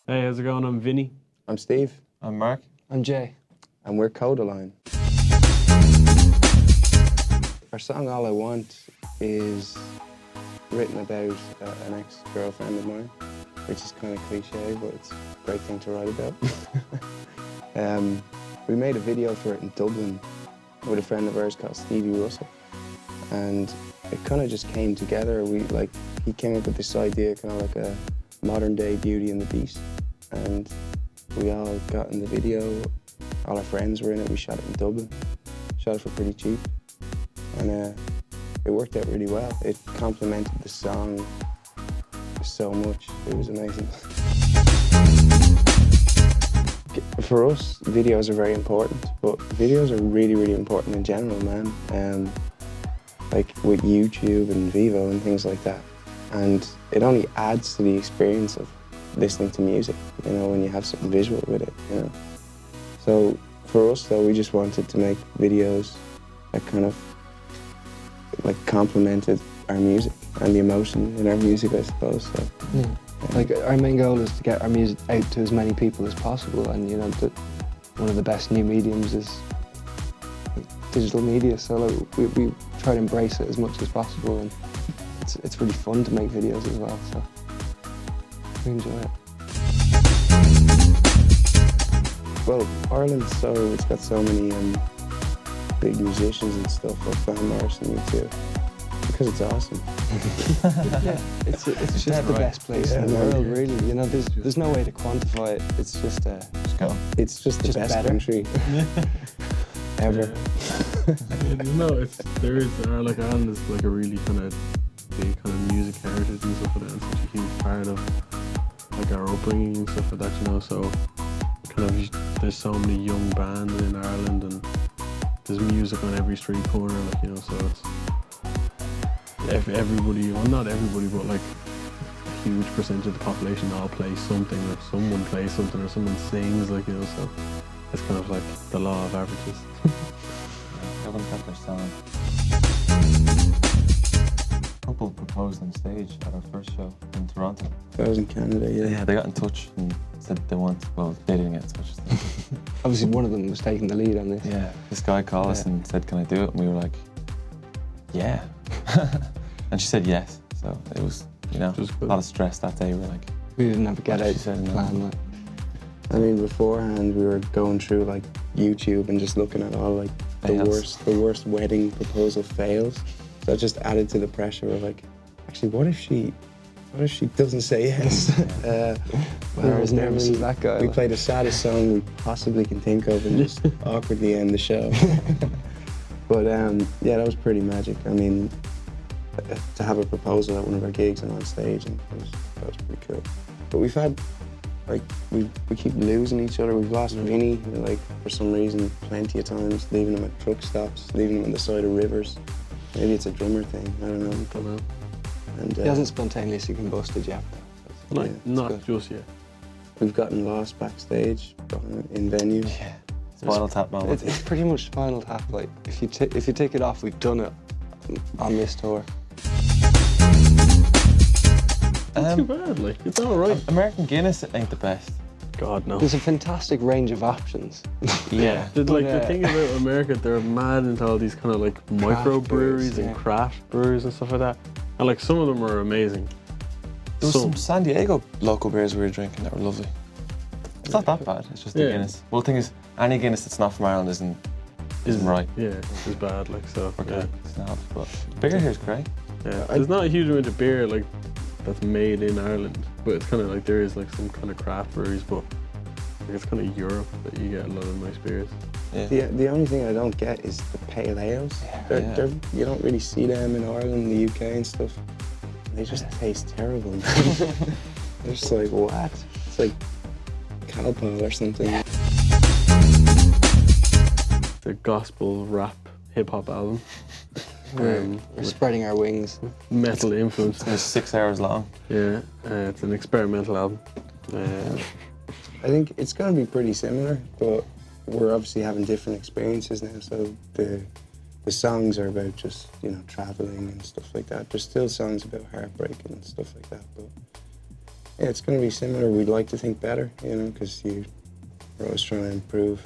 Hey, how's it going? I'm Vinny. I'm Steve. I'm Mark. I'm Jay. And we're Kodaline. Our song All I Want is written about an ex-girlfriend of mine, which is kind of cliche, but it's a great thing to write about. We made a video for it in Dublin with a friend of ours called Stevie Russell. And it kind of just came together. He came up with this idea, kind of like a modern day Beauty and the Beast. And we all got in the video. All our friends were in it. We shot it in Dublin. Shot it for pretty cheap. And it worked out really well. It complemented the song so much. It was amazing. For us, videos are very important, but videos are really, really important in general, man. Like with YouTube and Vivo and things like that. And it only adds to the experience of listening to music, you know, when you have something visual with it, you know. So for us, though, we just wanted to make videos that kind of like complemented our music and the emotion in our music, I suppose. So, yeah. Like our main goal is to get our music out to as many people as possible, and you know, one of the best new mediums is digital media. So like, we try to embrace it as much as possible, and it's really fun to make videos as well. So we enjoy it. Well, Ireland's it's got so many big musicians and stuff, like Van Morrison, U2, because it's awesome. Yeah, it's just the best place in the world, really. You know, there's no way to quantify it. It's just Just go. It's just the best better. country ever. Like Ireland is like a really kind of big kind of music heritage and stuff like that, and such a huge part of like our upbringing and stuff like that, you know. So kind of there's so many young bands in Ireland, and there's music on every street corner, like, you know. So it's everybody, well, not everybody, but like a huge percentage of the population all plays something, or someone plays something, or someone sings, like, you know. So it's kind of like the law of averages. Everyone's got their song. A couple proposed on stage at our first show in Toronto. That was in Canada, yeah. Yeah, they got in touch and said they didn't get in touch. obviously one of them was taking the lead on this. Yeah, this guy called us and said, "Can I do it?" And we were like, "Yeah." And she said yes. So it was, you know, a lot of stress that day. We were like, We didn't have a get out plan. Like. I mean, beforehand we were going through like YouTube and just looking at all like the worst wedding proposal fails. So it just added to the pressure of like, actually, what if she doesn't say yes? We were as nervous as that guy. We played the saddest song we possibly can think of and just awkwardly end the show. But yeah, that was pretty magic. I mean, to have a proposal at one of our gigs and on stage, and that was pretty cool. But we've had, like, we keep losing each other. We've lost Vinny, like, for some reason, plenty of times, leaving him at truck stops, leaving him on the side of rivers. Maybe it's a drummer thing, I don't know. And, he hasn't spontaneously combusted yet, though. So not just yet. We've gotten lost backstage in venues. Yeah. Spinal Tap moment. It's pretty much Spinal Tap. Like, if you take it off, we've done it on this tour. Not too bad, like, it's all right. American Guinness ain't the best. God, no. There's a fantastic range of options. Yeah. The thing about America, they're mad into all these kind of like microbreweries and craft breweries and stuff like that. And like some of them are amazing. There was some San Diego local beers we were drinking that were lovely. It's not that bad, it's just the Guinness. Well, the thing is, any Guinness that's not from Ireland isn't right. Yeah, it's bad, like, so. Okay, snobs, but beer here is great. Yeah, there's not a huge amount of beer like that's made in Ireland, but it's kind of like there is like some kind of craft breweries, but like, it's kind of Europe that you get a lot of nice beers. Yeah. The only thing I don't get is the pale ales. You don't really see them in Ireland, the UK and stuff. They just taste terrible. They're just like, what? It's like Calpol or something. The gospel rap hip hop album. We're spreading our wings. Metal influence. It's 6 hours long. Yeah, it's an experimental album. I think it's going to be pretty similar, but we're obviously having different experiences now. So the songs are about just, you know, traveling and stuff like that. There's still songs about heartbreak and stuff like that, but Yeah, it's going to be similar. We'd like to think better, you know, because we're always trying to improve.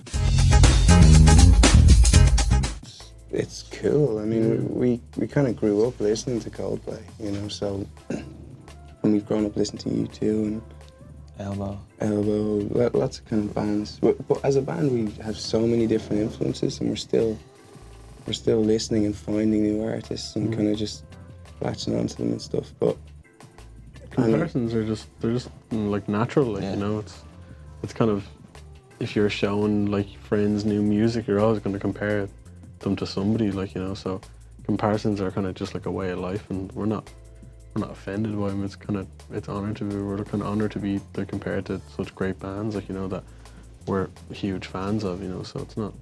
It's cool. I mean, we kind of grew up listening to Coldplay, you know, so, and we've grown up listening to U2 and Elbow, lots of kind of bands. But as a band, we have so many different influences, and we're still listening and finding new artists and kind of just latching onto them and stuff. But comparisons are they're just like natural, like, you know, it's kind of, if you're showing like friends new music, you're always going to compare them to somebody, like, you know, so comparisons are kind of just like a way of life, and we're not offended by them. It's kind of, we're kind of honored to be compared to such great bands, like, you know, that we're huge fans of, you know, so it's not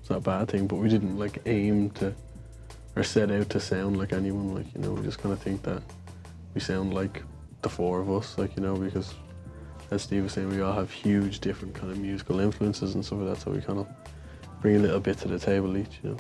a bad thing, but we didn't like aim to or set out to sound like anyone, like, you know, we just kind of think that we sound like the four of us, like, you know, because as Steve was saying, we all have huge different kind of musical influences and stuff like that, so we kind of bring a little bit to the table each, you know.